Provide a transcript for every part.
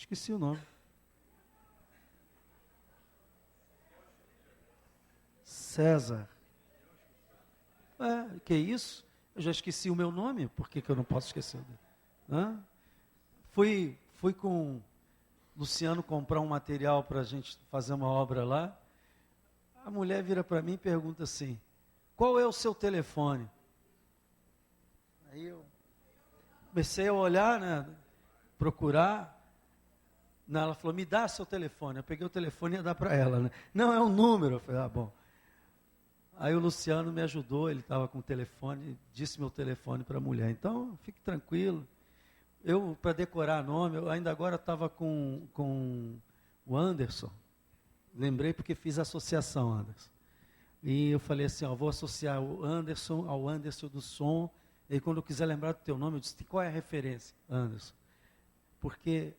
Esqueci o nome. César. Que isso? Eu já esqueci o meu nome, por que eu não posso esquecer dele? Fui com o Luciano comprar um material para a gente fazer uma obra lá. A mulher vira para mim e pergunta assim: qual é o seu telefone? Aí eu comecei a olhar, né, procurar. Não, ela falou: me dá seu telefone. Eu peguei o telefone e ia dar para ela, né? Não, é um número. Eu falei: bom. Aí o Luciano me ajudou, ele estava com o telefone, disse meu telefone para a mulher. Então, fique tranquilo. Eu, para decorar nome, eu ainda agora estava com o Anderson. Lembrei porque fiz associação, Anderson. E eu falei assim, vou associar o Anderson ao Anderson do som. E quando eu quiser lembrar do teu nome, eu disse: qual é a referência, Anderson? Porque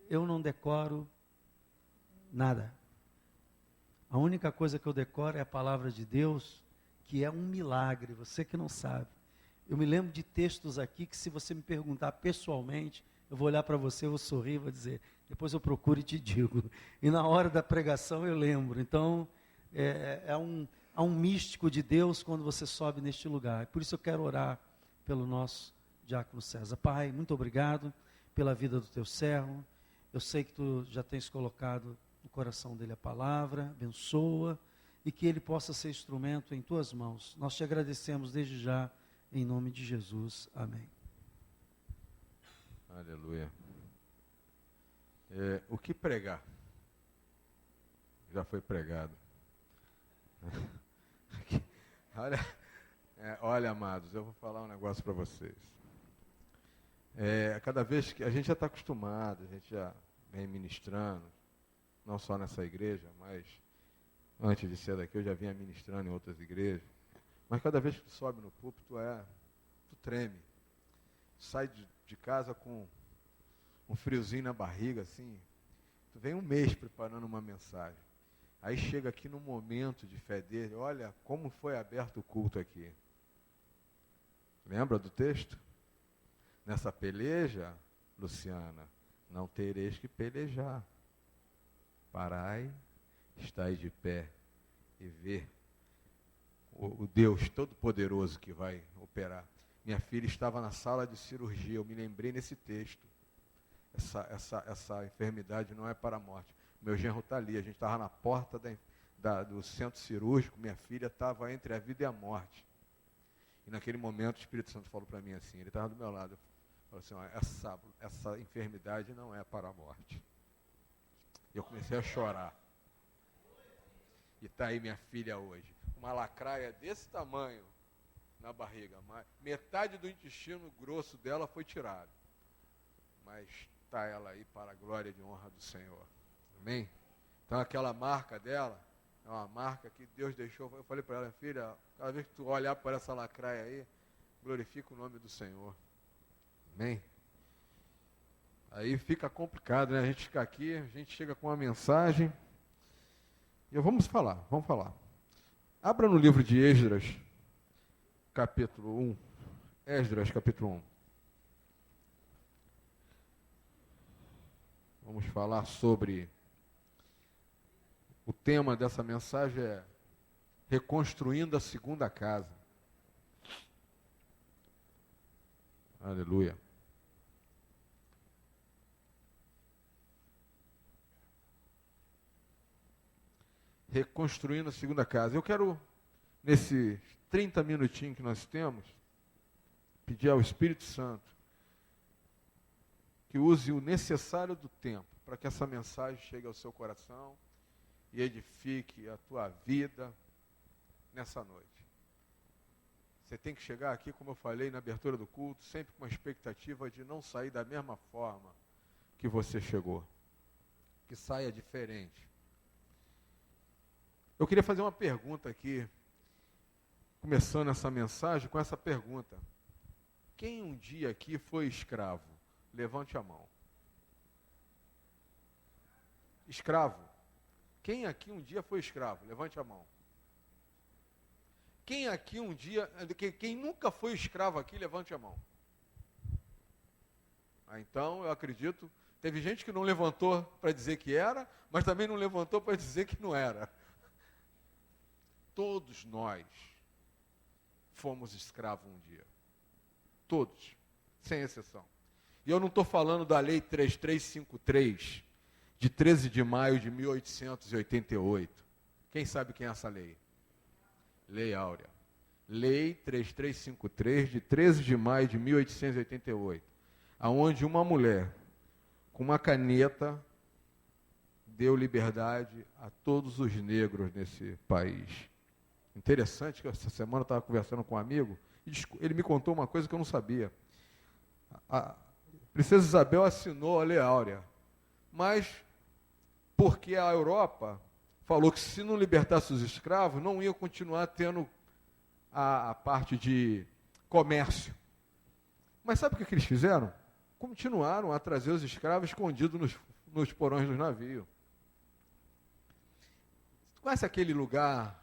eu não decoro nada. A única coisa que eu decoro é a palavra de Deus, que é um milagre, você que não sabe. Eu me lembro de textos aqui que, se você me perguntar pessoalmente, eu vou olhar para você, eu vou sorrir, vou dizer, depois eu procuro e te digo. E na hora da pregação eu lembro. Então, há um místico de Deus quando você sobe neste lugar. Por isso eu quero orar pelo nosso diácono César. Pai, muito obrigado pela vida do teu servo. Eu sei que tu já tens colocado no coração dele a palavra, abençoa, e que ele possa ser instrumento em tuas mãos. Nós te agradecemos desde já, em nome de Jesus. Amém. Aleluia. O que pregar? Já foi pregado. Olha, amados, eu vou falar um negócio para vocês. Cada vez que a gente já está acostumado, a gente já vem ministrando, não só nessa igreja, mas antes de ser daqui eu já vinha ministrando em outras igrejas. Mas cada vez que tu sobe no púlpito, tu treme. Sai de casa com um friozinho na barriga, assim. Tu vem um mês preparando uma mensagem. Aí chega aqui no momento de fé dele, olha como foi aberto o culto aqui. Lembra do texto? Nessa peleja, Luciana, não tereis que pelejar. Parai, estai de pé e vê o Deus Todo-Poderoso que vai operar. Minha filha estava na sala de cirurgia, eu me lembrei nesse texto. Essa enfermidade não é para a morte. Meu genro está ali, a gente estava na porta do centro cirúrgico, minha filha estava entre a vida e a morte. E naquele momento o Espírito Santo falou para mim assim, ele estava do meu lado, falou assim, essa enfermidade não é para a morte. E eu comecei a chorar. E está aí minha filha hoje. Uma lacraia desse tamanho na barriga. Metade do intestino grosso dela foi tirado. Mas está ela aí para a glória e honra do Senhor. Amém? Então aquela marca dela é uma marca que Deus deixou. Eu falei para ela: filha, cada vez que tu olhar para essa lacraia aí, glorifica o nome do Senhor. Amém? Aí fica complicado, né? A gente fica aqui, a gente chega com uma mensagem. E vamos falar. Abra no livro de Esdras, capítulo 1. Esdras, capítulo 1. Vamos falar sobre... O tema dessa mensagem é reconstruindo a segunda casa. Aleluia. Reconstruindo a segunda casa. Eu quero, nesses 30 minutinhos que nós temos, pedir ao Espírito Santo que use o necessário do tempo para que essa mensagem chegue ao seu coração e edifique a tua vida nessa noite. Você tem que chegar aqui, como eu falei na abertura do culto, sempre com a expectativa de não sair da mesma forma que você chegou. Que saia diferente. Eu queria fazer uma pergunta aqui, começando essa mensagem com essa pergunta. Quem um dia aqui foi escravo? Levante a mão. Escravo. Quem aqui um dia foi escravo? Levante a mão. Quem aqui um dia, quem nunca foi escravo aqui, levante a mão. Então, eu acredito Teve gente que não levantou para dizer que era, mas também não levantou para dizer que não era. Todos nós fomos escravos um dia. Todos, sem exceção. E eu não estou falando da Lei 3353, de 13 de maio de 1888. Quem sabe quem é essa lei? Lei Áurea. Lei 3353, de 13 de maio de 1888, aonde uma mulher, com uma caneta, deu liberdade a todos os negros nesse país. Interessante que essa semana eu estava conversando com um amigo, e ele me contou uma coisa que eu não sabia. A Princesa Isabel assinou a Lei Áurea, mas porque a Europa falou que se não libertasse os escravos, não ia continuar tendo a parte de comércio. Mas sabe o que eles fizeram? Continuaram a trazer os escravos escondidos nos porões dos navios. Conhece aquele lugar,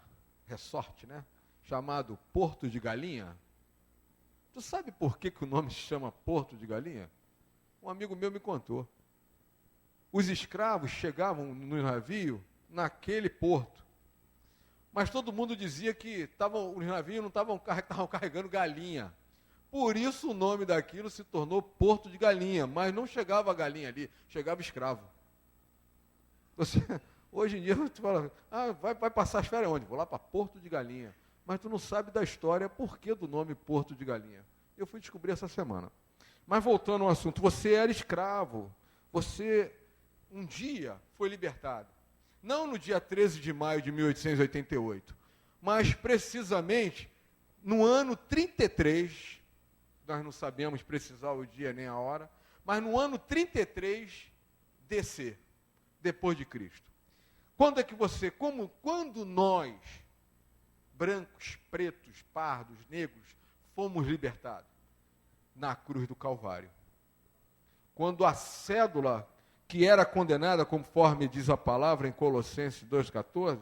resort, né? Chamado Porto de Galinha? Tu sabe por que o nome se chama Porto de Galinha? Um amigo meu me contou. Os escravos chegavam no navio naquele porto. Mas todo mundo dizia que os navios não estavam carregando galinha. Por isso o nome daquilo se tornou Porto de Galinha. Mas não chegava a galinha ali, chegava escravo. Hoje em dia tu fala, vai passar as férias onde? Vou lá para Porto de Galinha. Mas tu não sabe da história, por que do nome Porto de Galinha. Eu fui descobrir essa semana. Mas voltando ao assunto, você era escravo. Você um dia foi libertado. Não no dia 13 de maio de 1888, mas precisamente no ano 33, nós não sabemos precisar o dia nem a hora, mas no ano 33 DC, depois de Cristo. Quando é que quando nós, brancos, pretos, pardos, negros, fomos libertados? Na cruz do Calvário. Quando a cédula que era condenada, conforme diz a palavra em Colossenses 2,14,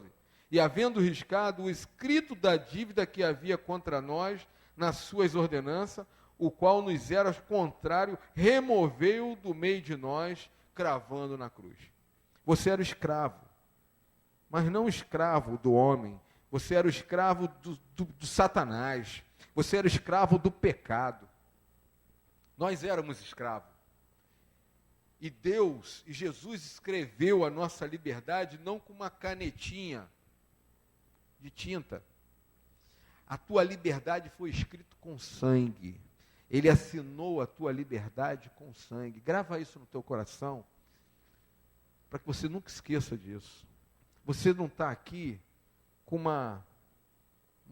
e havendo riscado o escrito da dívida que havia contra nós nas suas ordenanças, o qual nos era contrário, removeu do meio de nós, cravando na cruz. Você era o escravo, mas não o escravo do homem, você era o escravo do Satanás, você era o escravo do pecado. Nós éramos escravos. E Deus, e Jesus escreveu a nossa liberdade não com uma canetinha de tinta. A tua liberdade foi escrita com sangue. Ele assinou a tua liberdade com sangue. Grava isso no teu coração, para que você nunca esqueça disso. Você não está aqui com uma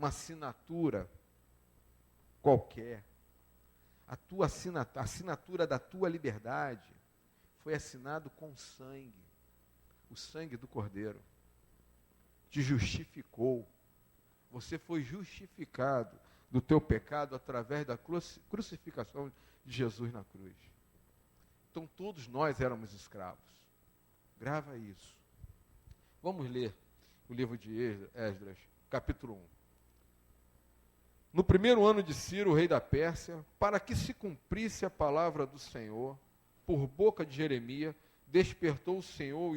assinatura qualquer. A assinatura da tua liberdade foi assinado com sangue, o sangue do Cordeiro. Te justificou. Você foi justificado do teu pecado através da crucificação de Jesus na cruz. Então todos nós éramos escravos. Grava isso. Vamos ler o livro de Esdras, capítulo 1. No primeiro ano de Ciro, rei da Pérsia, para que se cumprisse a palavra do Senhor, por boca de Jeremias, despertou o Senhor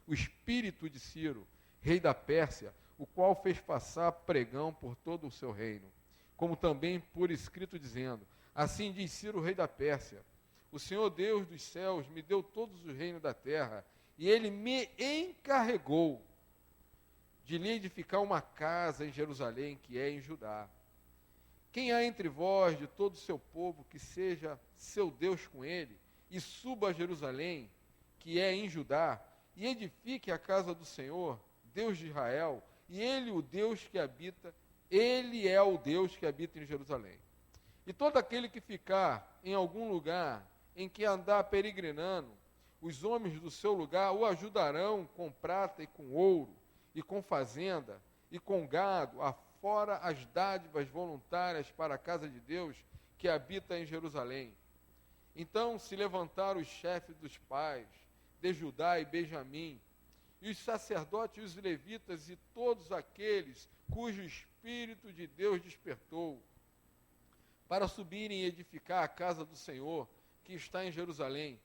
o espírito de Ciro, rei da Pérsia, o qual fez passar pregão por todo o seu reino, como também por escrito dizendo, assim diz Ciro, rei da Pérsia, o Senhor Deus dos céus me deu todos os reinos da terra, e ele me encarregou de lhe edificar uma casa em Jerusalém, que é em Judá. Quem há entre vós, de todo o seu povo, que seja seu Deus com ele, e suba a Jerusalém, que é em Judá, e edifique a casa do Senhor, Deus de Israel, e ele é o Deus que habita em Jerusalém. E todo aquele que ficar em algum lugar em que andar peregrinando, os homens do seu lugar o ajudarão com prata e com ouro, e com fazenda, e com gado, afora as dádivas voluntárias para a casa de Deus, que habita em Jerusalém. Então se levantaram os chefes dos pais, de Judá e Benjamim, e os sacerdotes e os levitas, e todos aqueles cujo Espírito de Deus despertou, para subirem e edificar a casa do Senhor, que está em Jerusalém,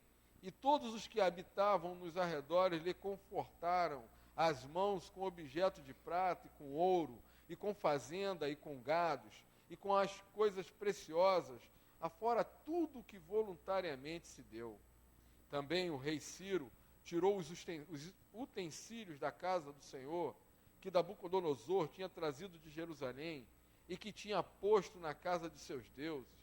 E todos os que habitavam nos arredores lhe confortaram as mãos com objeto de prata e com ouro, e com fazenda e com gados, e com as coisas preciosas, afora tudo que voluntariamente se deu. Também o rei Ciro tirou os utensílios da casa do Senhor, que Nabucodonosor tinha trazido de Jerusalém, e que tinha posto na casa de seus deuses.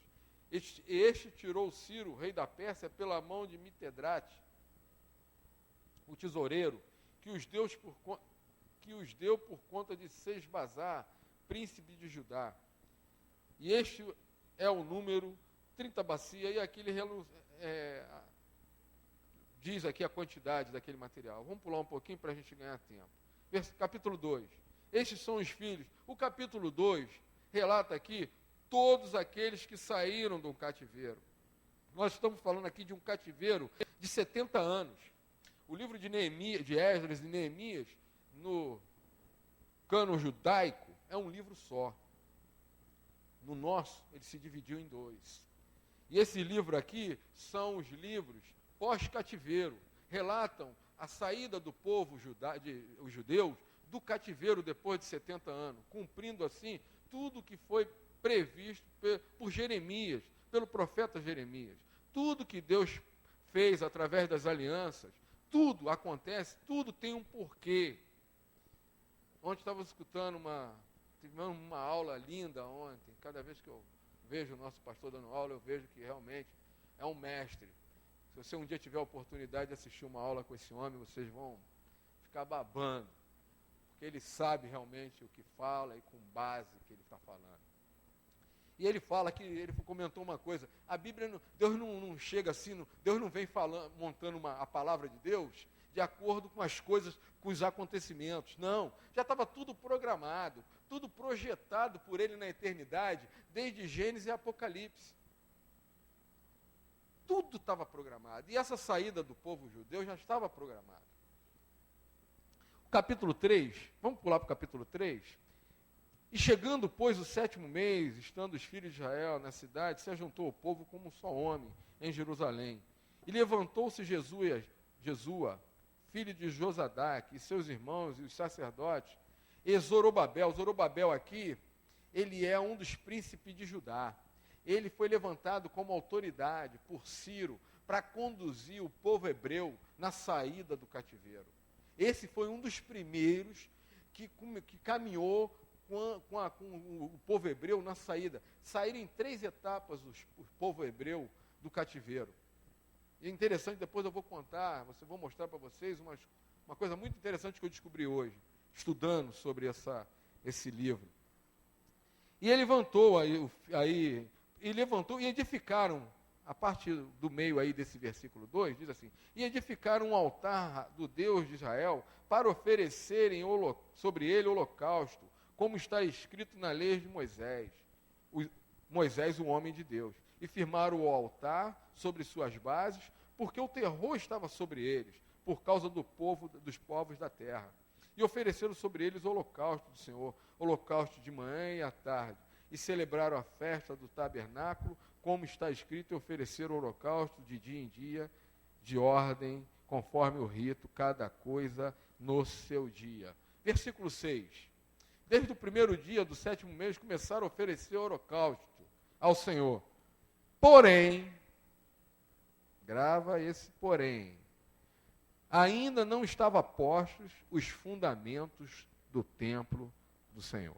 Este tirou Ciro, rei da Pérsia, pela mão de Mitedrate, o tesoureiro, que os deu por conta de Sesbazar, príncipe de Judá. E este é o número 30 bacias, e aqui ele diz aqui a quantidade daquele material. Vamos pular um pouquinho para a gente ganhar tempo. Capítulo 2. Estes são os filhos. O capítulo 2 relata aqui todos aqueles que saíram do cativeiro. Nós estamos falando aqui de um cativeiro de 70 anos. O livro de Esdras e Neemias, no cânon judaico, é um livro só. No nosso, ele se dividiu em dois. E esse livro aqui são os livros pós-cativeiro. Relatam a saída do povo, os judeus, do cativeiro depois de 70 anos, cumprindo assim tudo que foi previsto por Jeremias, pelo profeta Jeremias. Tudo que Deus fez através das alianças, tudo acontece, tudo tem um porquê. Ontem estava escutando tivemos uma aula linda ontem. Cada vez que eu vejo o nosso pastor dando aula, eu vejo que realmente é um mestre. Se você um dia tiver a oportunidade de assistir uma aula com esse homem, vocês vão ficar babando, porque ele sabe realmente o que fala e com base que ele está falando. E ele fala que, ele comentou uma coisa, a Bíblia, Deus não chega assim, Deus não vem montando a palavra de Deus de acordo com as coisas, com os acontecimentos. Não, já estava tudo programado, tudo projetado por ele na eternidade, desde Gênesis e Apocalipse. Tudo estava programado. E essa saída do povo judeu já estava programada. O capítulo 3, vamos pular para o capítulo 3. E chegando, pois, o 7º mês, estando os filhos de Israel na cidade, se ajuntou o povo como um só homem em Jerusalém. E levantou-se Jesua, filho de Josadaque, e seus irmãos e os sacerdotes, e Zorobabel. Zorobabel aqui, ele é um dos príncipes de Judá. Ele foi levantado como autoridade por Ciro para conduzir o povo hebreu na saída do cativeiro. Esse foi um dos primeiros que caminhou com o povo hebreu na saída. Saíram em 3 etapas o povo hebreu do cativeiro. E é interessante, depois eu vou vou mostrar para vocês uma coisa muito interessante que eu descobri hoje, estudando sobre esse livro. E ele levantou e edificaram, a parte do meio aí desse versículo 2, diz assim, e edificaram um altar do Deus de Israel para oferecerem sobre ele holocausto, como está escrito na lei de Moisés, Moisés, o homem de Deus. E firmaram o altar sobre suas bases, porque o terror estava sobre eles, por causa dos povos da terra. E ofereceram sobre eles o holocausto do Senhor, holocausto de manhã e à tarde. E celebraram a festa do tabernáculo, como está escrito, e ofereceram o holocausto de dia em dia, de ordem, conforme o rito, cada coisa no seu dia. Versículo 6. Desde o primeiro dia do 7º mês, começaram a oferecer o holocausto ao Senhor. Porém, grava esse porém, ainda não estavam postos os fundamentos do templo do Senhor.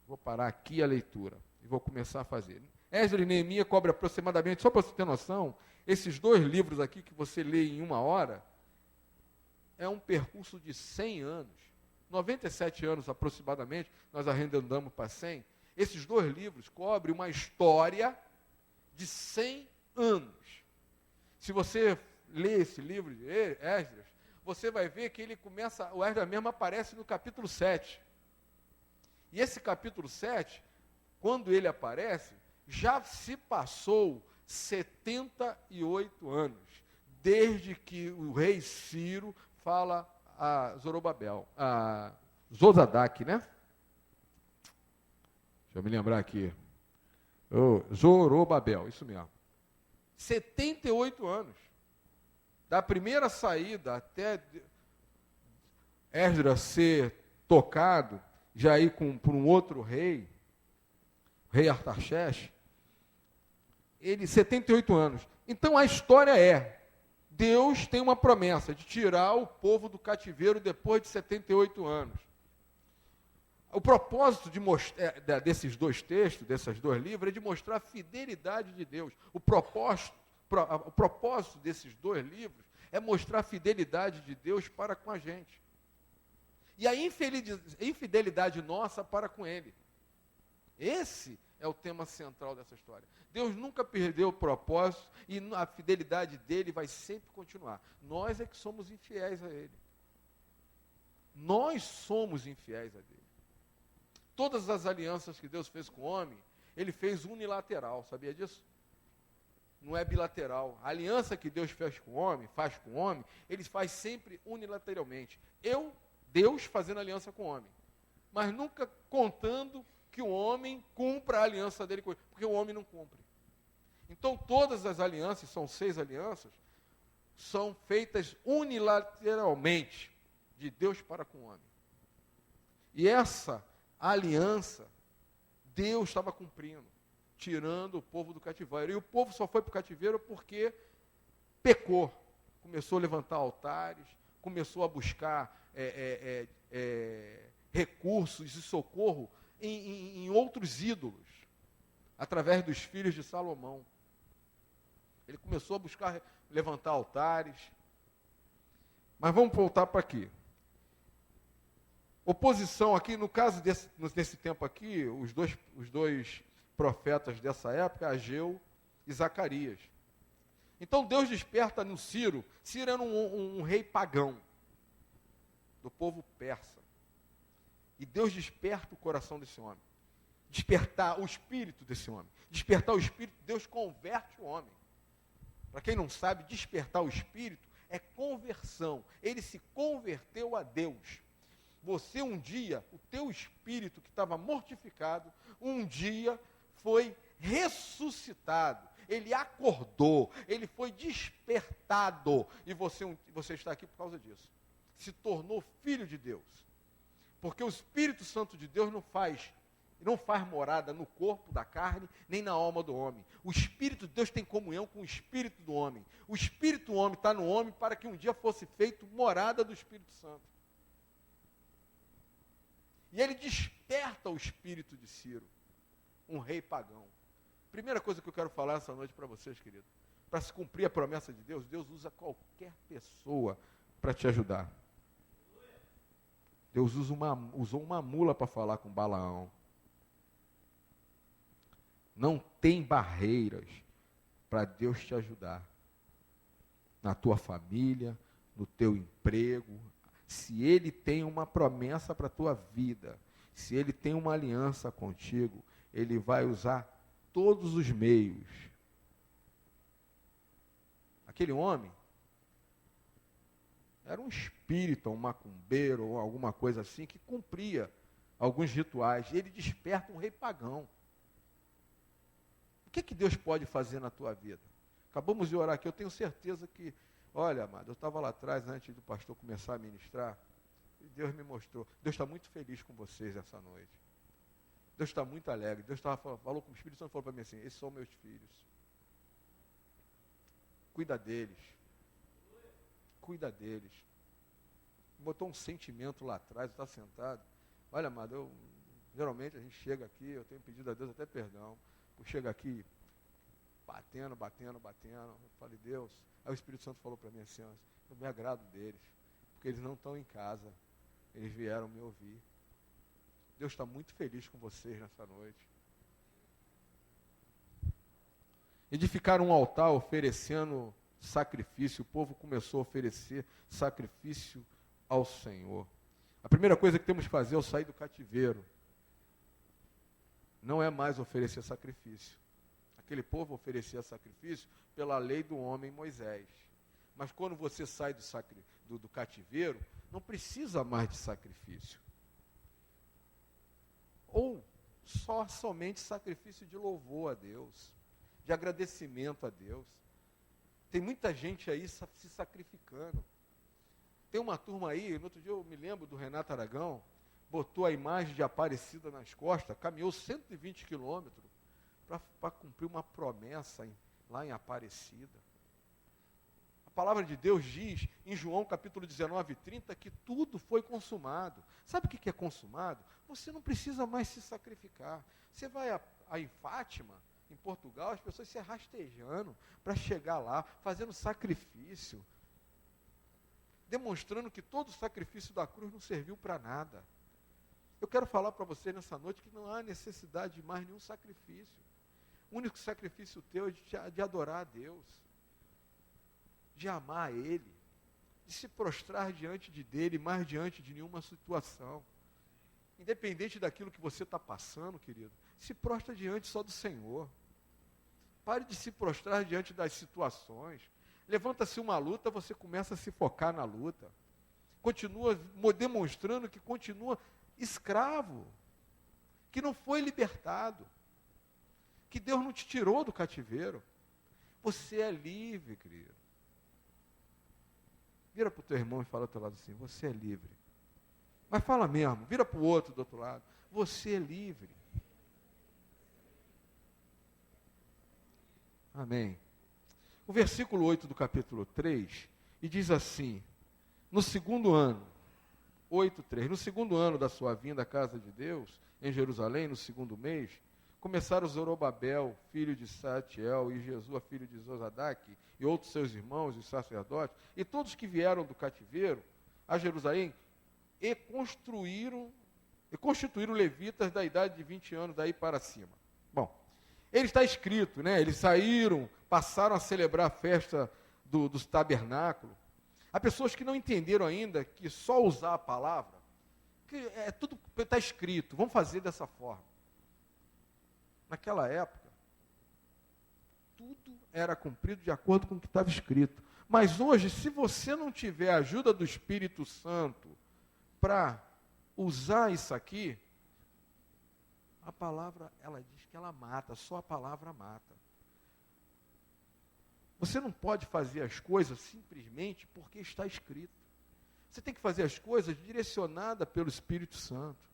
Vou parar aqui a leitura e vou começar a fazer. Esdras e Neemias cobre aproximadamente, só para você ter noção, esses 2 livros aqui que você lê em 1 hora, é um percurso de 100 anos. 97 anos aproximadamente, nós arredondamos para 100. Esses 2 livros cobrem uma história de 100 anos. Se você lê esse livro de Esdras, você vai ver que ele começa, o Esdras mesmo aparece no capítulo 7. E esse capítulo 7, quando ele aparece, já se passou 78 anos, desde que o rei Ciro fala a Zorobabel, a Josadaque, né? Deixa eu me lembrar aqui. Zorobabel, isso mesmo. 78 anos. Da primeira saída até Esdras ser tocado, já ir por um outro rei, rei Artaxerxes, ele 78 anos. Então a história é, Deus tem uma promessa de tirar o povo do cativeiro depois de 78 anos. O propósito desses dois textos, desses dois livros, é de mostrar a fidelidade de Deus. O propósito desses dois livros é mostrar a fidelidade de Deus para com a gente. E a infidelidade nossa para com Ele. Esse é o tema central dessa história. Deus nunca perdeu o propósito e a fidelidade dele vai sempre continuar. Nós é que somos infiéis a Ele. Nós somos infiéis a Ele. Todas as alianças que Deus fez com o homem, Ele fez unilateral, sabia disso? Não é bilateral. A aliança que Deus faz com o homem, Ele faz sempre unilateralmente. Deus fazendo aliança com o homem, mas nunca contando que o homem cumpra a aliança dele com ele, porque o homem não cumpre. Então todas as alianças, são 6 alianças, são feitas unilateralmente de Deus para com o homem. E essa aliança, Deus estava cumprindo, tirando o povo do cativeiro. E o povo só foi para o cativeiro porque pecou. Começou a levantar altares, começou a buscar recursos e socorro em outros ídolos, através dos filhos de Salomão. Ele começou a buscar levantar altares. Mas vamos voltar para aqui. Oposição aqui, no caso nesse tempo aqui, os dois profetas dessa época, Ageu e Zacarias. Então Deus desperta no Ciro. Ciro era um rei pagão, do povo persa. E Deus desperta o coração desse homem. Despertar o espírito desse homem. Despertar o espírito, Deus converte o homem. Para quem não sabe, despertar o espírito é conversão. Ele se converteu a Deus. Você um dia, o teu espírito que estava mortificado, um dia foi ressuscitado. Ele acordou, ele foi despertado. E você está aqui por causa disso. Se tornou filho de Deus. Porque o Espírito Santo de Deus não faz morada no corpo da carne, nem na alma do homem. O Espírito de Deus tem comunhão com o Espírito do homem. O Espírito do homem está no homem para que um dia fosse feito morada do Espírito Santo. E ele desperta o espírito de Ciro, um rei pagão. Primeira coisa que eu quero falar essa noite para vocês, querido. Para se cumprir a promessa de Deus, Deus usa qualquer pessoa para te ajudar. Deus usou uma mula para falar com Balaão. Não tem barreiras para Deus te ajudar. Na tua família, no teu emprego. Se Ele tem uma promessa para a tua vida, se Ele tem uma aliança contigo, Ele vai usar todos os meios. Aquele homem era um espírita, um macumbeiro, ou alguma coisa assim, que cumpria alguns rituais. Ele desperta um rei pagão. O que Deus pode fazer na tua vida? Acabamos de orar aqui, eu tenho certeza que, olha, amado, eu estava lá atrás, antes do pastor começar a ministrar, e Deus me mostrou. Deus está muito feliz com vocês essa noite. Deus está muito alegre. Deus falou com o Espírito Santo, falou para mim assim, esses são meus filhos. Cuida deles. Cuida deles. Botou um sentimento lá atrás, está sentado. Olha, amado, geralmente a gente chega aqui, eu tenho pedido a Deus até perdão, eu chego aqui batendo. Eu falei, Deus. Aí o Espírito Santo falou para mim assim, eu me agrado deles, porque eles não estão em casa, eles vieram me ouvir. Deus está muito feliz com vocês nessa noite. Edificaram um altar oferecendo sacrifício, o povo começou a oferecer sacrifício ao Senhor. A primeira coisa que temos que fazer ao sair do cativeiro não é mais oferecer sacrifício. Aquele povo oferecia sacrifício pela lei do homem Moisés. Mas quando você sai do cativeiro, não precisa mais de sacrifício. Ou somente sacrifício de louvor a Deus, de agradecimento a Deus. Tem muita gente aí se sacrificando. Tem uma turma aí, no outro dia eu me lembro do Renato Aragão, botou a imagem de Aparecida nas costas, caminhou 120 quilômetros para cumprir uma promessa lá em Aparecida. A palavra de Deus diz, em João capítulo 19, 30, que tudo foi consumado. Sabe o que é consumado? Você não precisa mais se sacrificar. Você vai em Fátima, em Portugal, as pessoas se rastejando para chegar lá, fazendo sacrifício, demonstrando que todo o sacrifício da cruz não serviu para nada. Eu quero falar para você nessa noite que não há necessidade de mais nenhum sacrifício. O único sacrifício teu é de adorar a Deus, de amar a Ele, de se prostrar diante dele, mais diante de nenhuma situação. Independente daquilo que você está passando, querido, se prostra diante só do Senhor. Pare de se prostrar diante das situações. Levanta-se uma luta, você começa a se focar na luta. Continua demonstrando que continua escravo, que não foi libertado, que Deus não te tirou do cativeiro. Você é livre, querido. Vira para o teu irmão e fala do teu lado assim, você é livre. Mas fala mesmo, vira para o outro do outro lado, você é livre. Amém. O versículo 8 do capítulo 3, e diz assim, no segundo ano, 8:3, no segundo ano da sua vinda à casa de Deus, em Jerusalém, no segundo mês, começaram Zorobabel, filho de Salatiel, e Jesua, filho de Zosadaque, e outros seus irmãos, os sacerdotes, e todos que vieram do cativeiro a Jerusalém, e constituíram levitas da idade de 20 anos, daí para cima. Bom, ele está escrito, né? Eles saíram, passaram a celebrar a festa dos tabernáculos. Há pessoas que não entenderam ainda que só usar a palavra, que tudo está escrito, vamos fazer dessa forma. Naquela época, tudo era cumprido de acordo com o que estava escrito. Mas hoje, se você não tiver a ajuda do Espírito Santo para usar isso aqui, a palavra, ela diz que ela mata, só a palavra mata. Você não pode fazer as coisas simplesmente porque está escrito. Você tem que fazer as coisas direcionada pelo Espírito Santo.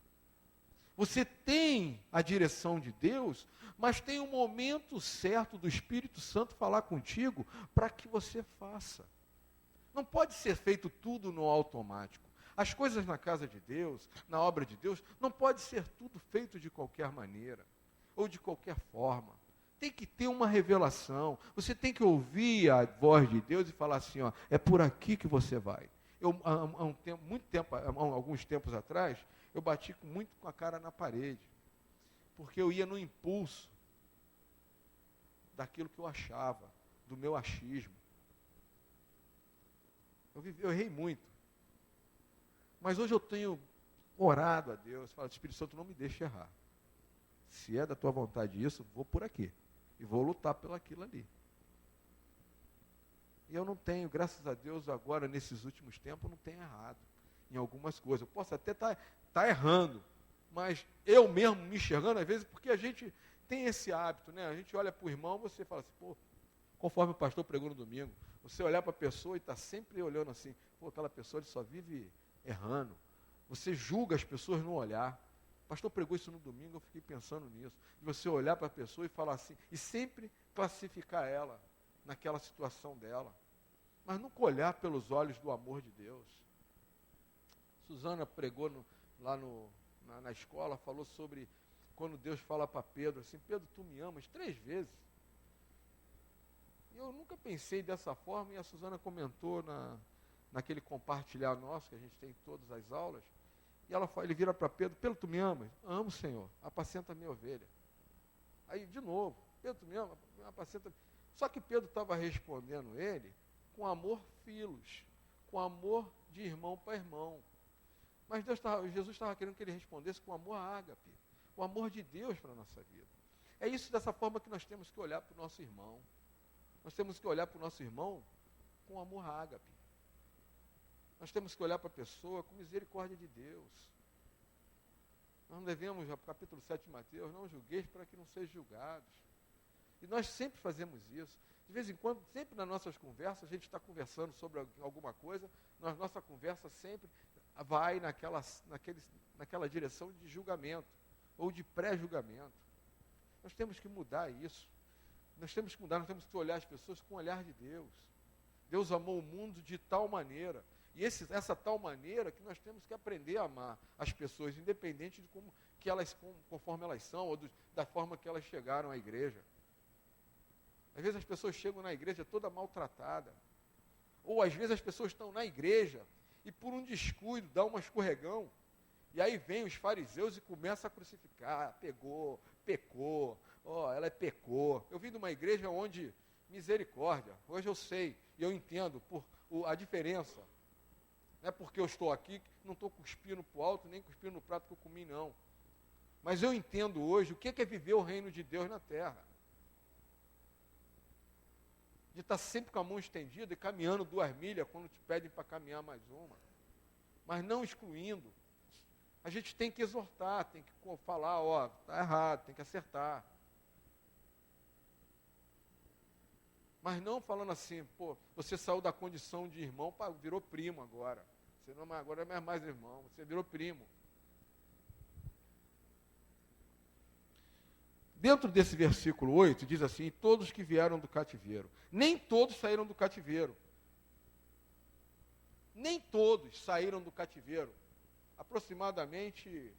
Você tem a direção de Deus, mas tem um momento certo do Espírito Santo falar contigo para que você faça. Não pode ser feito tudo no automático. As coisas na casa de Deus, na obra de Deus, não pode ser tudo feito de qualquer maneira ou de qualquer forma. Tem que ter uma revelação. Você tem que ouvir a voz de Deus e falar assim, ó, é por aqui que você vai. Alguns tempos atrás, eu bati muito com a cara na parede, porque eu ia no impulso daquilo que eu achava, do meu achismo. Eu errei muito. Mas hoje eu tenho orado a Deus, falo, Espírito Santo, não me deixe errar. Se é da tua vontade isso, vou por aqui. E vou lutar pelo aquilo ali. E eu não tenho, graças a Deus, agora, nesses últimos tempos, eu não tenho errado em algumas coisas. Eu posso até estar errando, mas eu mesmo me enxergando, às vezes, porque a gente tem esse hábito, né? A gente olha para o irmão, você fala assim, pô, conforme o pastor pregou no domingo, você olhar para a pessoa e está sempre olhando assim, pô, aquela pessoa ele só vive errando. Você julga as pessoas no olhar. O pastor pregou isso no domingo, eu fiquei pensando nisso. De você olhar para a pessoa e falar assim, e sempre classificar ela naquela situação dela. Mas nunca olhar pelos olhos do amor de Deus. Suzana pregou na escola, falou sobre quando Deus fala para Pedro assim, Pedro, tu me amas 3 vezes. E eu nunca pensei dessa forma, e a Suzana comentou naquele compartilhar nosso, que a gente tem em todas as aulas, e ele vira para Pedro, Pedro, tu me amas? Amo, Senhor, apacenta a minha ovelha. Aí, de novo, Pedro, tu me ama? Apacenta. Só que Pedro estava respondendo ele com amor filos, com amor de irmão para irmão. Mas Jesus estava querendo que ele respondesse com amor ágape, o amor de Deus para a nossa vida. É isso, dessa forma que nós temos que olhar para o nosso irmão. Nós temos que olhar para o nosso irmão com amor ágape. Nós temos que olhar para a pessoa com misericórdia de Deus. Nós não devemos, capítulo 7 de Mateus, não julgueis para que não sejam julgados. E nós sempre fazemos isso. De vez em quando, sempre nas nossas conversas, a gente está conversando sobre alguma coisa, nossa conversa sempre vai naquela direção de julgamento, ou de pré-julgamento. Nós temos que mudar isso. Nós temos que olhar as pessoas com o olhar de Deus. Deus amou o mundo de tal maneira, e essa tal maneira que nós temos que aprender a amar as pessoas, independente de conforme elas são, ou da forma que elas chegaram à igreja. Às vezes as pessoas chegam na igreja toda maltratada, ou às vezes as pessoas estão na igreja e por um descuido dá um escorregão, e aí vem os fariseus e começa a crucificar, pecou, ela pecou. Eu vim de uma igreja onde, misericórdia, hoje eu sei, e eu entendo a diferença. Não é porque eu estou aqui, não estou cuspindo para o alto, nem cuspindo no prato que eu comi, não. Mas eu entendo hoje o que é viver o reino de Deus na terra. De estar sempre com a mão estendida e caminhando 2 milhas quando te pedem para caminhar mais uma. Mas não excluindo. A gente tem que exortar, tem que falar, está errado, tem que acertar. Mas não falando assim, você saiu da condição de irmão, virou primo agora. Você agora não é mais irmão, você virou primo. Dentro desse versículo 8, diz assim, todos que vieram do cativeiro. Nem todos saíram do cativeiro. Nem todos saíram do cativeiro. Aproximadamente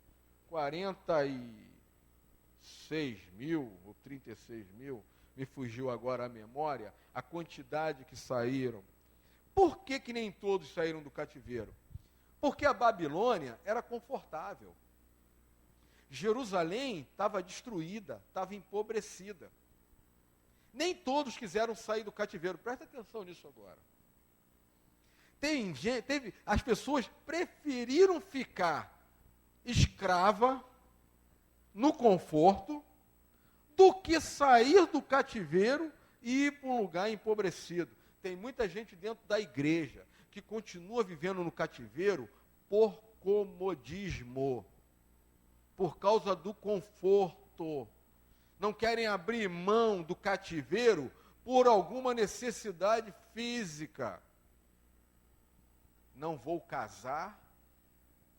46 mil ou 36 mil, me fugiu agora a memória, a quantidade que saíram. Por que nem todos saíram do cativeiro? Porque a Babilônia era confortável. Jerusalém estava destruída, estava empobrecida. Nem todos quiseram sair do cativeiro. Presta atenção nisso agora. As pessoas preferiram ficar escrava, no conforto, do que sair do cativeiro e ir para um lugar empobrecido. Tem muita gente dentro da igreja que continua vivendo no cativeiro por comodismo, por causa do conforto. Não querem abrir mão do cativeiro por alguma necessidade física. Não vou casar,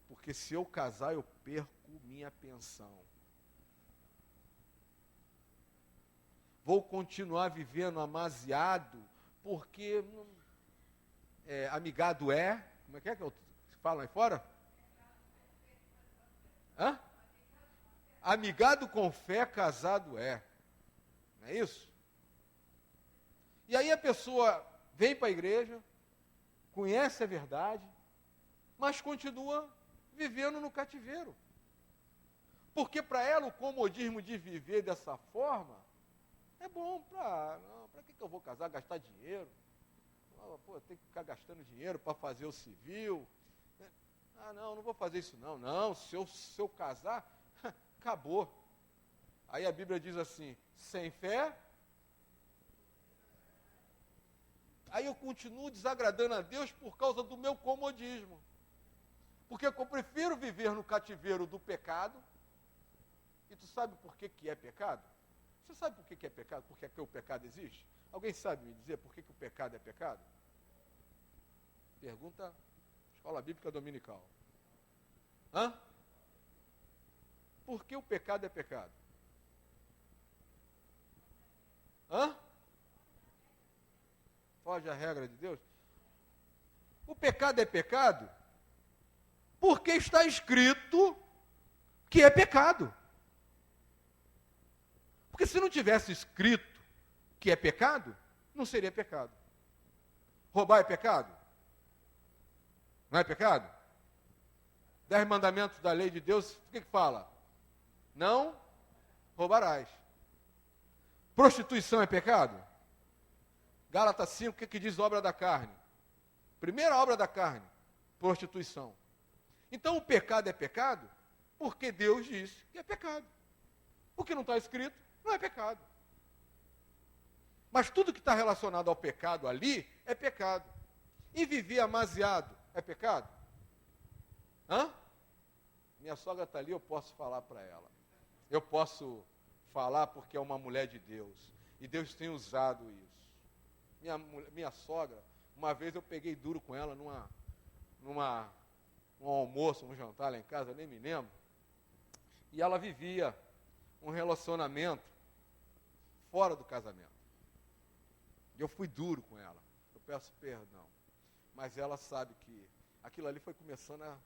porque se eu casar eu perco minha pensão. Vou continuar vivendo amasiado, porque amigado é... Como é que eu falo aí fora? Hã? Amigado com fé, casado é. Não é isso? E aí a pessoa vem para a igreja, conhece a verdade, mas continua vivendo no cativeiro. Porque para ela o comodismo de viver dessa forma é bom. Para que eu vou casar, gastar dinheiro? Tem que ficar gastando dinheiro para fazer o civil. Não vou fazer isso não. Não, se eu casar, acabou. Aí a Bíblia diz assim, sem fé. Aí eu continuo desagradando a Deus por causa do meu comodismo. Porque eu prefiro viver no cativeiro do pecado. E tu sabe por que é pecado? Você sabe por que é pecado? Por que o pecado existe? Alguém sabe me dizer por que o pecado é pecado? Pergunta Escola Bíblica Dominical. Por que o pecado é pecado? Foge à regra de Deus? O pecado é pecado porque está escrito que é pecado. Porque se não tivesse escrito que é pecado, não seria pecado. Roubar é pecado? Não é pecado? 10 mandamentos da lei de Deus, o que fala? Não roubarás. Prostituição é pecado? Gálatas 5, o que diz obra da carne? Primeira obra da carne, prostituição. Então o pecado é pecado porque Deus disse que é pecado. O que não está escrito não é pecado. Mas tudo que está relacionado ao pecado ali é pecado. E viver amasiado é pecado? Minha sogra está ali, eu posso falar para ela. Eu posso falar porque é uma mulher de Deus. E Deus tem usado isso. Minha sogra, uma vez eu peguei duro com ela num almoço, num jantar lá em casa, eu nem me lembro. E ela vivia um relacionamento fora do casamento. E eu fui duro com ela. Eu peço perdão. Mas ela sabe que aquilo ali foi começando a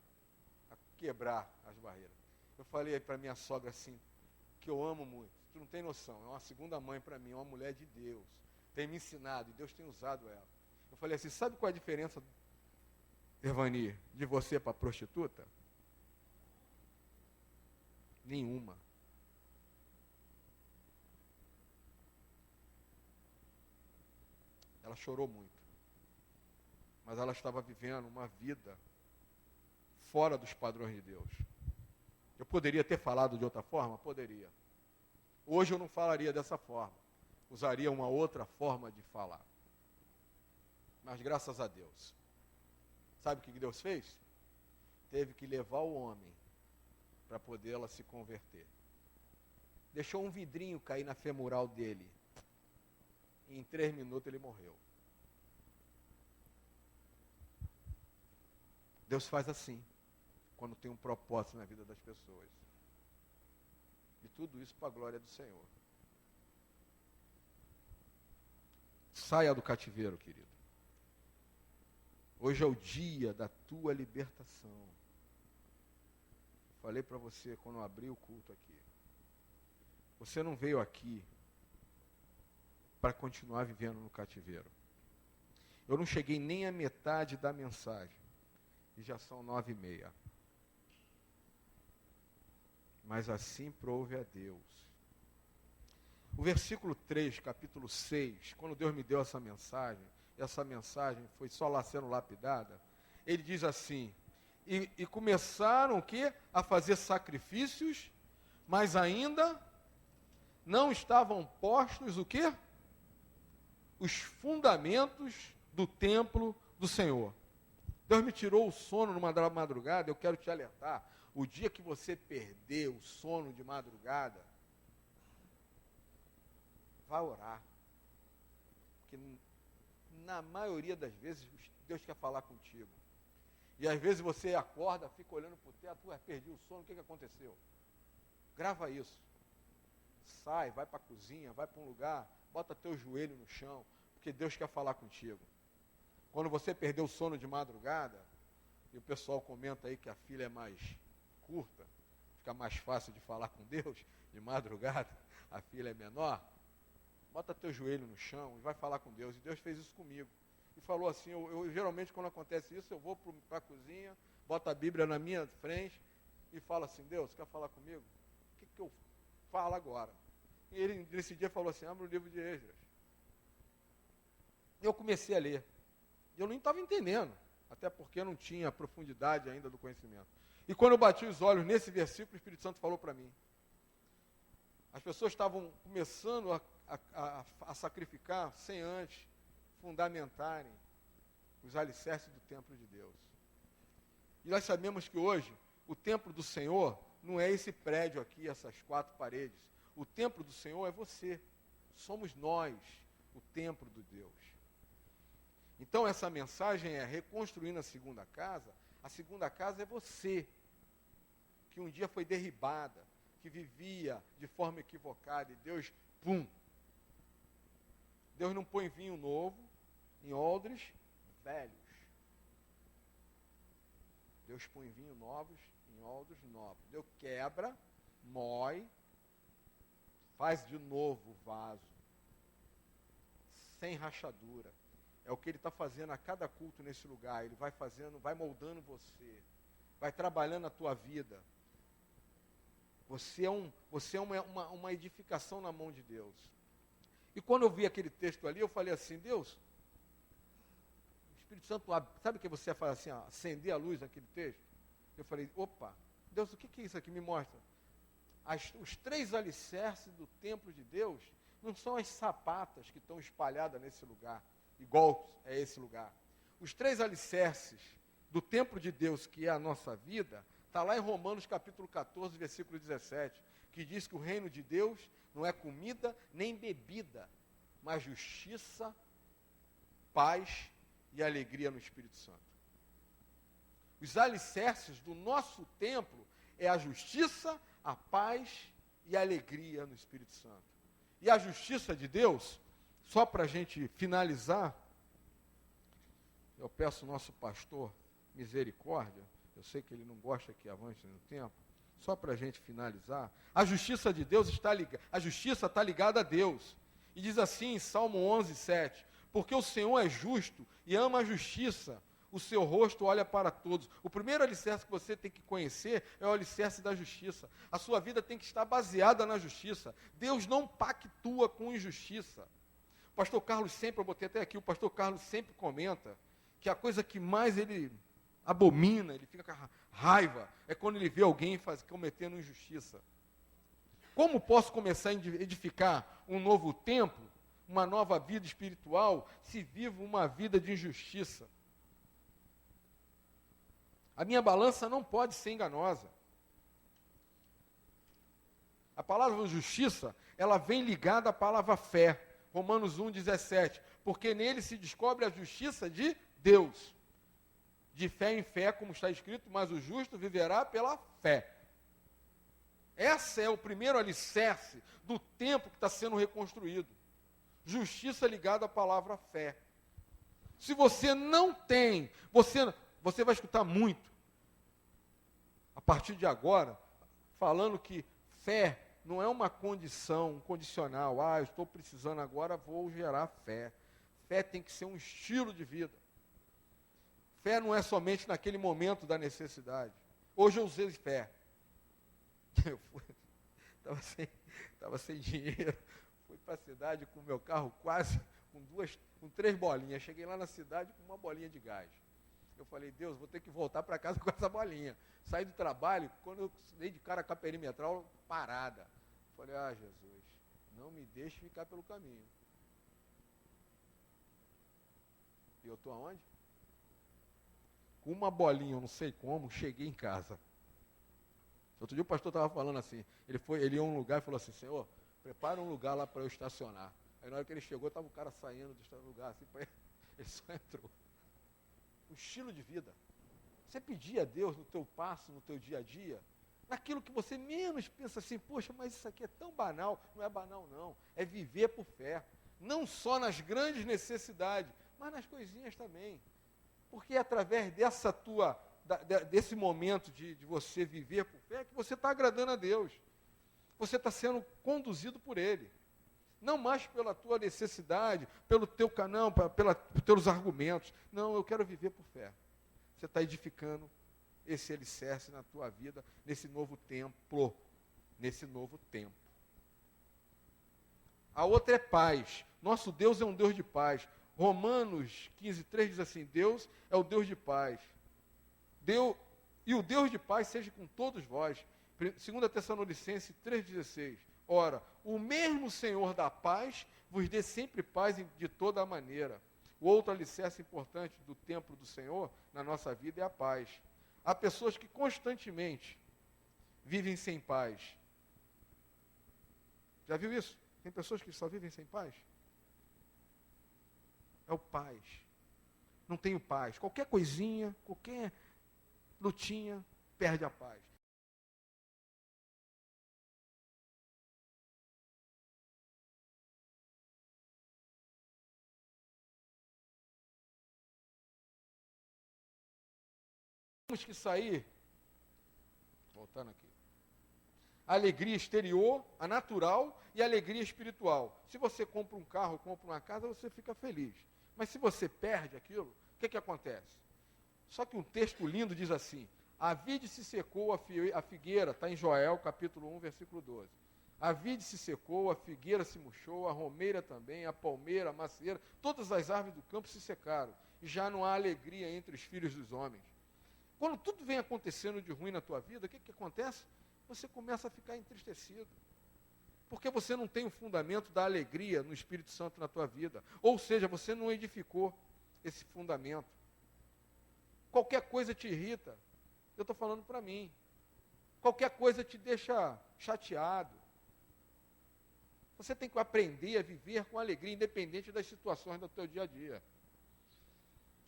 quebrar as barreiras. Eu falei para minha sogra assim, que eu amo muito. Tu não tem noção, é uma segunda mãe para mim, é uma mulher de Deus. Tem me ensinado e Deus tem usado ela. Eu falei assim, sabe qual é a diferença, Evani, de você para prostituta? Nenhuma. Ela chorou muito. Mas ela estava vivendo uma vida fora dos padrões de Deus. Eu poderia ter falado de outra forma? Poderia. Hoje eu não falaria dessa forma. Usaria uma outra forma de falar. Mas graças a Deus. Sabe o que Deus fez? Teve que levar o homem para poder ela se converter. Deixou um vidrinho cair na femoral dele. E em 3 minutos ele morreu. Deus faz assim, quando tem um propósito na vida das pessoas. E tudo isso para a glória do Senhor. Saia do cativeiro, querido. Hoje é o dia da tua libertação. Falei para você quando eu abri o culto aqui. Você não veio aqui para continuar vivendo no cativeiro. Eu não cheguei nem à metade da mensagem. E já são 9h30. Mas assim prove a Deus. O versículo 3, capítulo 6, quando Deus me deu essa mensagem foi só lá sendo lapidada, ele diz assim, e começaram o quê? A fazer sacrifícios, mas ainda não estavam postos o quê? Os fundamentos do templo do Senhor. Deus me tirou o sono numa madrugada, eu quero te alertar. O dia que você perder o sono de madrugada, vá orar. Porque na maioria das vezes, Deus quer falar contigo. E às vezes você acorda, fica olhando para o teto, perdi o sono, o que aconteceu? Grava isso. Sai, vai para a cozinha, vai para um lugar, bota teu joelho no chão, porque Deus quer falar contigo. Quando você perdeu o sono de madrugada, e o pessoal comenta aí que a filha é mais curta, fica mais fácil de falar com Deus de madrugada, a filha é menor, bota teu joelho no chão e vai falar com Deus. E Deus fez isso comigo. E falou assim, eu geralmente quando acontece isso, eu vou para a cozinha, boto a Bíblia na minha frente e falo assim, Deus, quer falar comigo? O que eu falo agora? E ele nesse dia falou assim, abre o livro de Esdras. Eu comecei a ler. Eu nem estava entendendo, até porque eu não tinha a profundidade ainda do conhecimento. E quando eu bati os olhos nesse versículo, o Espírito Santo falou para mim. As pessoas estavam começando a sacrificar sem antes fundamentarem os alicerces do templo de Deus. E nós sabemos que hoje, o templo do Senhor não é esse prédio aqui, essas 4 paredes. O templo do Senhor é você. Somos nós, o templo de Deus. Então essa mensagem é reconstruindo a segunda casa. A segunda casa é você, que um dia foi derribada, que vivia de forma equivocada, e Deus, Deus não põe vinho novo em odres velhos. Deus põe vinho novos em odres novos. Deus quebra, mói, faz de novo o vaso, sem rachadura. É o que Ele está fazendo a cada culto nesse lugar. Ele vai fazendo, vai moldando você, vai trabalhando a tua vida. Você é uma edificação na mão de Deus. E quando eu vi aquele texto ali, eu falei assim, Deus, o Espírito Santo, sabe o que você faz assim, acender a luz naquele texto? Eu falei, opa, Deus, o que é isso aqui? Me mostra. Os 3 alicerces do templo de Deus não são as sapatas que estão espalhadas nesse lugar, igual é esse lugar. Os 3 alicerces do templo de Deus, que é a nossa vida, está lá em Romanos capítulo 14, versículo 17, que diz que o reino de Deus não é comida nem bebida, mas justiça, paz e alegria no Espírito Santo. Os alicerces do nosso templo é a justiça, a paz e a alegria no Espírito Santo. E a justiça de Deus, só para a gente finalizar, eu peço ao nosso pastor misericórdia, eu sei que ele não gosta que avance no tempo, só para a gente finalizar, a justiça de Deus a justiça está ligada a Deus. E diz assim em Salmo 11, 7, porque o Senhor é justo e ama a justiça, o seu rosto olha para todos. O primeiro alicerce que você tem que conhecer é o alicerce da justiça. A sua vida tem que estar baseada na justiça. Deus não pactua com injustiça. O pastor Carlos sempre, eu botei até aqui, o pastor Carlos sempre comenta que a coisa que mais ele abomina, ele fica com raiva, é quando ele vê alguém cometendo injustiça. Como posso começar a edificar um novo templo, uma nova vida espiritual, se vivo uma vida de injustiça? A minha balança não pode ser enganosa. A palavra justiça, ela vem ligada à palavra fé. Romanos 1,17. Porque nele se descobre a justiça de Deus. De fé em fé, como está escrito, mas o justo viverá pela fé. Esse é o primeiro alicerce do templo que está sendo reconstruído. Justiça ligada à palavra fé. Se você não tem, você vai escutar muito, a partir de agora, falando que fé não é uma condição, um condicional. Eu estou precisando agora, vou gerar fé. Fé tem que ser um estilo de vida. Fé não é somente naquele momento da necessidade. Hoje eu usei fé. Eu estava sem dinheiro, fui para a cidade com o meu carro quase com 3 bolinhas. Cheguei lá na cidade com uma bolinha de gás. Eu falei, Deus, vou ter que voltar para casa com essa bolinha. Saí do trabalho, quando eu dei de cara com a perimetral, parada. Falei, Jesus, não me deixe ficar pelo caminho. E eu estou aonde? Com uma bolinha, eu não sei como, cheguei em casa. Outro dia o pastor estava falando assim, ele ia a um lugar e falou assim, Senhor, prepara um lugar lá para eu estacionar. Aí na hora que ele chegou, estava o cara saindo do lugar, assim, ele só entrou. O estilo de vida. Você pedir a Deus no teu passo, no teu dia a dia, naquilo que você menos pensa assim, poxa, mas isso aqui é tão banal. Não é banal não, é viver por fé. Não só nas grandes necessidades, mas nas coisinhas também. Porque é através desse momento de você viver por fé que você está agradando a Deus. Você está sendo conduzido por Ele. Não mais pela tua necessidade, pelo teu canal, pelos teus argumentos. Não, eu quero viver por fé. Você está edificando esse alicerce na tua vida, nesse novo templo. Nesse novo tempo. A outra é paz. Nosso Deus é um Deus de paz. Romanos 15:3 diz assim, Deus é o Deus de paz. E o Deus de paz seja com todos vós. 2 Tessalonicenses 3,16. Ora, o mesmo Senhor da paz vos dê sempre paz de toda a maneira. O outro alicerce importante do templo do Senhor na nossa vida é a paz. Há pessoas que constantemente vivem sem paz. Já viu isso? Tem pessoas que só vivem sem paz? É o paz. Não tenho paz. Qualquer coisinha, qualquer lutinha, perde a paz. Temos que sair, voltando aqui, a alegria exterior, a natural e a alegria espiritual. Se você compra um carro, compra uma casa, você fica feliz. Mas se você perde aquilo, o que acontece? Só que um texto lindo diz assim, a vide se secou, a figueira, está em Joel, capítulo 1, versículo 12. A vide se secou, a figueira se murchou, a romeira também, a palmeira, a macieira, todas as árvores do campo se secaram. E já não há alegria entre os filhos dos homens. Quando tudo vem acontecendo de ruim na tua vida, o que acontece? Você começa a ficar entristecido. Porque você não tem o fundamento da alegria no Espírito Santo na tua vida. Ou seja, você não edificou esse fundamento. Qualquer coisa te irrita. Eu estou falando para mim. Qualquer coisa te deixa chateado. Você tem que aprender a viver com alegria, independente das situações do teu dia a dia.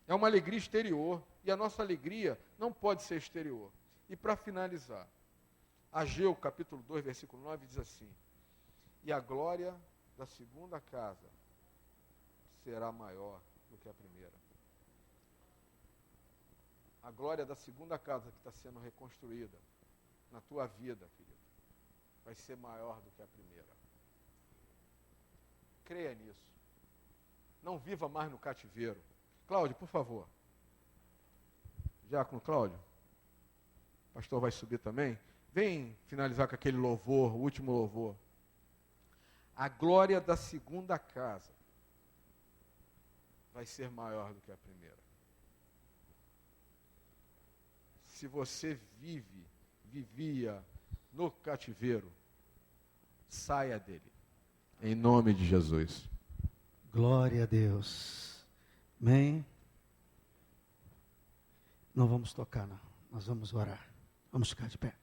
É uma alegria exterior. E a nossa alegria não pode ser exterior. E para finalizar, Ageu, capítulo 2, versículo 9, diz assim: e a glória da segunda casa será maior do que a primeira. A glória da segunda casa que está sendo reconstruída na tua vida, querido, vai ser maior do que a primeira. Creia nisso. Não viva mais no cativeiro. Cláudio, por favor. Diácono Cláudio. O pastor vai subir também. Vem finalizar com aquele louvor, o último louvor. A glória da segunda casa vai ser maior do que a primeira. Se você vivia no cativeiro, saia dele. Em nome de Jesus. Glória a Deus. Amém? Não vamos tocar, não. Nós vamos orar. Vamos ficar de pé.